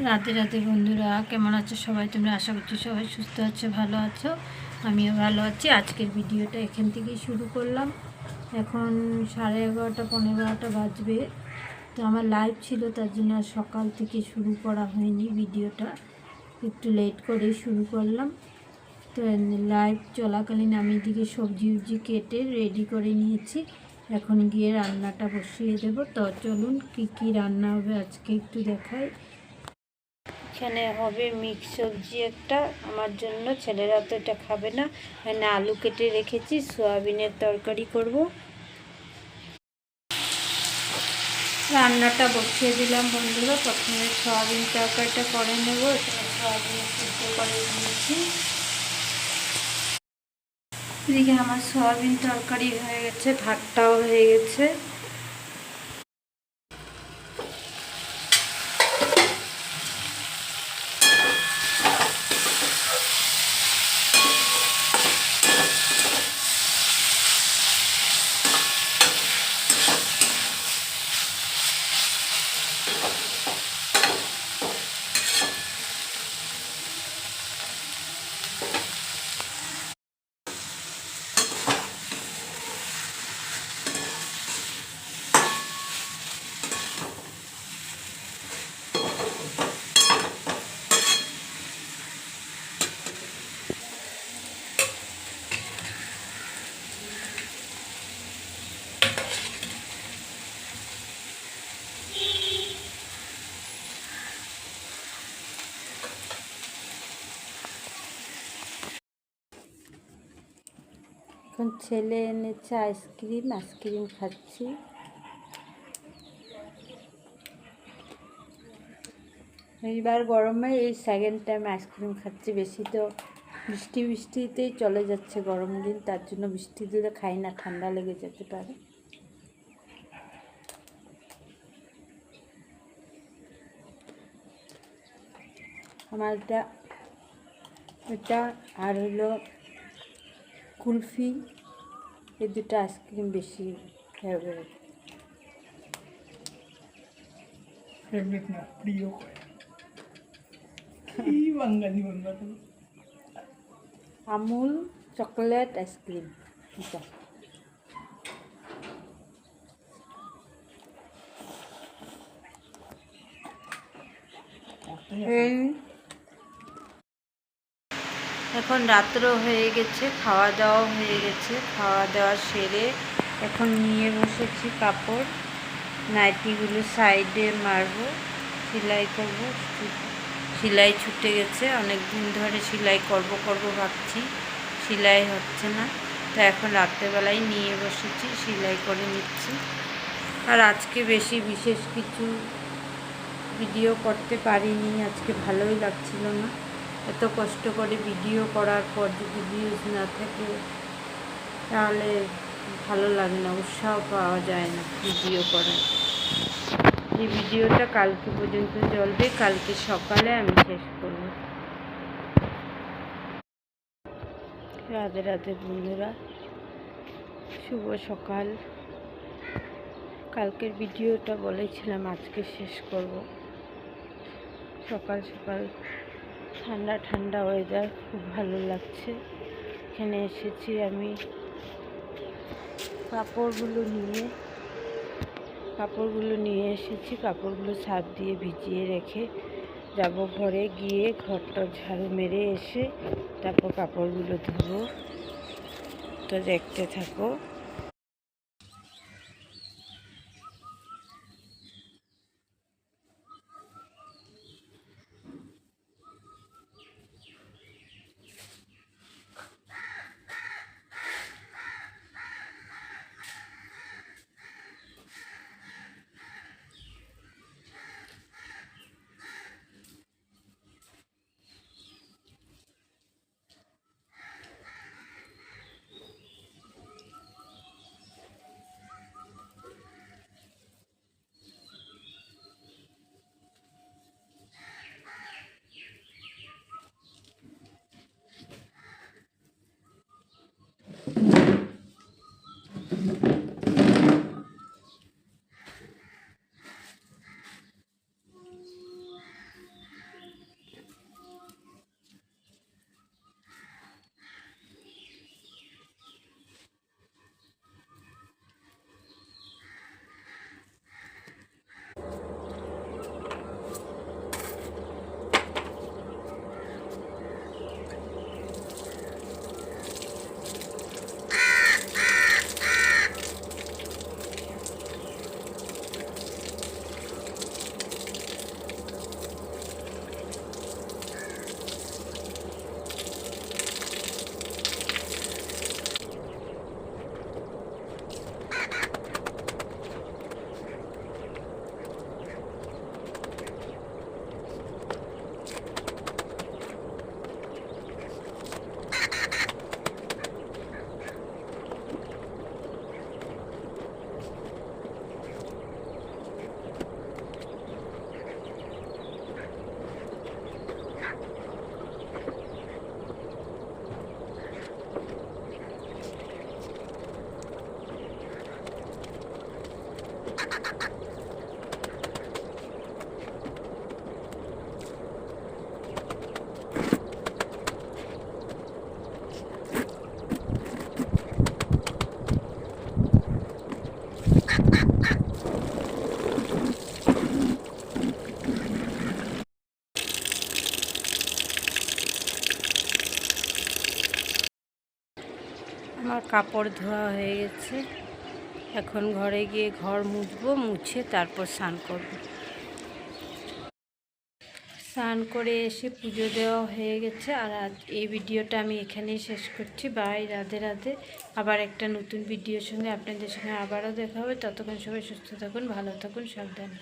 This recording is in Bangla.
রাতে রাতে বন্ধুরা কেমন আছো সবাই? তোমরা আশা করছি সবাই সুস্থ আছো, ভালো আছো। আমিও ভালো আছি। আজকের ভিডিওটা এখান থেকেই শুরু করলাম। এখন 11:30 15:30 বাজবে। তো আমার লাইভ ছিল, তার জন্য আর সকাল থেকে শুরু করা হয়নি। ভিডিওটা একটু লেট করেই শুরু করলাম। তো লাইভ চলাকালীন আমি এদিকে সবজি কেটে রেডি করে নিয়েছি। এখন গিয়ে রান্নাটা বসিয়ে দেবো। তো চলুন কী কী রান্না হবে আজকে একটু দেখাই। এখানে হবে মিক্স সবজি একটা আমার জন্য, ছেলেরা তো এটা খাবে না। এখানে আলু কেটে রেখেছি, সয়াবিনের তরকারি করব। রান্নাটা বসিয়ে দিলাম বন্ধুরা। প্রথমে সয়াবিন তরকারিটা করে নেব। এখানে সয়াবিন সিদ্ধ করে নিয়েছি। এদিকে আমার সয়াবিন তরকারি হয়ে গেছে, ভাতটাও হয়ে গেছে। এখন ছেলে এনেছে আইসক্রিম খাচ্ছি। এইবার গরমে এই সেকেন্ড টাইম আইসক্রিম খাচ্ছি। বেশি তো বৃষ্টিতেই চলে যাচ্ছে গরম দিন, তার জন্য বৃষ্টি দিলে খাই না, ঠান্ডা লেগে যেতে পারে। আমার এটা আর হলো কুলফি, এই দুটো আইসক্রিম বেশি ফেভারিট। না প্রিয় এই বাঙালি বাংলা আমুল চকলেট আইসক্রিম এটা। এখন রাত্র হয়ে গেছে, খাওয়া দাওয়া হয়ে গেছে। খাওয়া দাওয়া সেরে এখন নিয়ে বসেছি কাপড়। নাইটিগুলো সাইডে মারবো, সেলাই করব। সেলাই ছুটে গেছে, অনেক দিন ধরে সেলাই করব ভাবছি, সেলাই হচ্ছে না। তো এখন রাত্রেবেলায় নিয়ে বসেছি, সেলাই করে নিচ্ছি। আর আজকে বেশি বিশেষ কিছু ভিডিও করতে পারিনি, আজকে ভালোই লাগছিল না। এত কষ্ট করে ভিডিও করার পর যদি ভিউজ না থাকে তাহলে ভালো লাগে না, উৎসাহ পাওয়া যায় না ভিডিও করার। এই ভিডিওটা কালকে পর্যন্ত চলবে, কালকে সকালে আমি শেষ করব। রাধে রাধে বন্ধুরা, শুভ সকাল। কালকের ভিডিওটা বলেছিলাম আজকে শেষ করব। সকাল সকাল ঠান্ডা ঠান্ডা ওয়েদার, খুব ভালো লাগছে। এখানে এসেছি আমি কাপড়গুলো নিয়ে এসেছি। কাপড়গুলো সার্ফ দিয়ে ভিজিয়ে রেখে যাব ঘরে, গিয়ে ঘরটা ঝাড়ু মেরে এসে তারপর কাপড়গুলো ধোবো। তো দেখতে থাকো। কাপড় ধোয়া হয়ে গেছে। এখন ঘরে গিয়ে ঘর মুছবো, মুছে তারপর স্নান করব। স্নান করে এসে পুজো দেওয়া হয়ে গেছে। আর আজ এই ভিডিওটা আমি এখানেই শেষ করছি। বাই, রাধে রাধে। আবার একটা নতুন ভিডিওর সঙ্গে আপনাদের সঙ্গে আবারও দেখা হবে। ততক্ষণ সবাই সুস্থ থাকুন, ভালো থাকুন, সাবধানে।